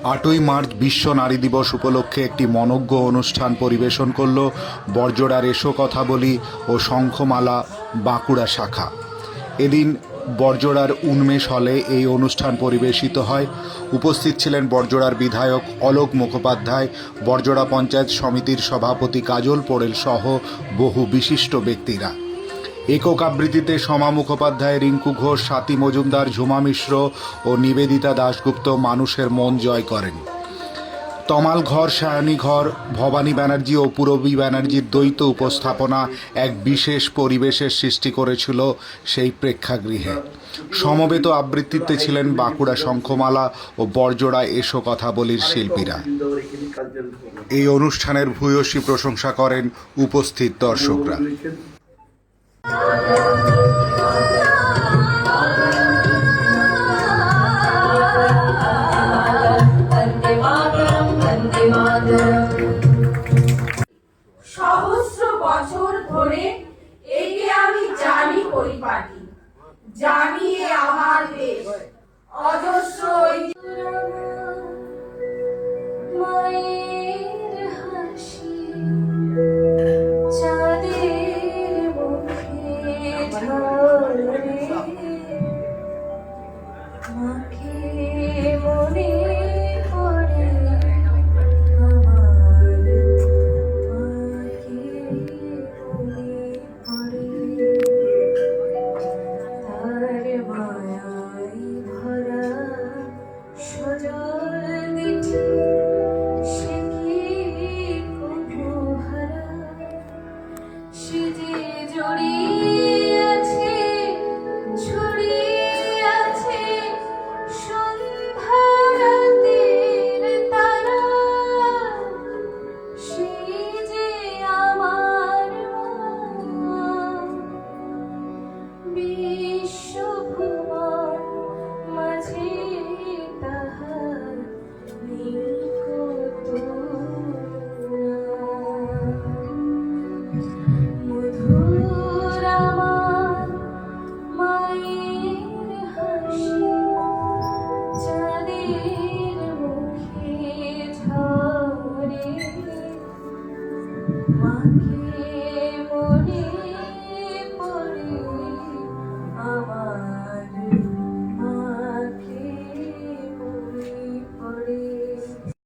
8ই March বিশ্ব নারী দিবস উপলক্ষে একটি মনোজ্ঞ অনুষ্ঠান পরিবেশন করল বড়জোড়ার এসো কথা বলি ও শঙ্খমালা বাঁকুড়া শাখা। এদিন বড়জোড়ার উন্মেষ হলে এই অনুষ্ঠান পরিবেশিত হয়। উপস্থিত ছিলেন বড়জোড়ার বিধায়ক অলোক মুখোপাধ্যায়, বড়জোড়া পঞ্চায়েত সমিতির সভাপতি কাজল পোড়েল সহ বহু বিশিষ্ট ব্যক্তিরা। একক আবৃত্তিতে সমা মুখোপাধ্যায়, রিঙ্কু ঘোষ, স্বাতী মজুমদার, ঝুমা মিশ্র ও নিবেদিতা দাশগুপ্ত মানুষের মন জয় করেন। তমাল ঘর, সায়নী ঘর, ভবানী ব্যানার্জি ও পূরবী ব্যানার্জির দ্বৈত উপস্থাপনা এক বিশেষ পরিবেশের সৃষ্টি করেছিল সেই প্রেক্ষাগৃহে। সমবেত আবৃত্তিতে ছিলেন বাঁকুড়া শঙ্খমালা ও বড়জোড়া এসো কথা বলির শিল্পীরা। এই অনুষ্ঠানের ভূয়সী প্রশংসা করেন উপস্থিত দর্শকরা। সহস্র বছর ধরে একে আমি জানি পরিপাটি, জানি আমার দেশ অজস্র মায়ের হাসি চাঁদের মুখে ঝরে, মাকে মনে পড়ে আমার, মাকে মনে পড়ে তার মায়ায় ভরা সজল দিঠি, সে কি কভু হারা, সে যে জড়িয়ে আছে ছড়িয়ে আছে সন্ধ্যা রাতের তারা, সে যে আমার মা। বিশ্বভুবন মাঝে তাহার নেই মধুর আমার মায়ের হাসি চাঁদের মুখে ঝরে, মাকে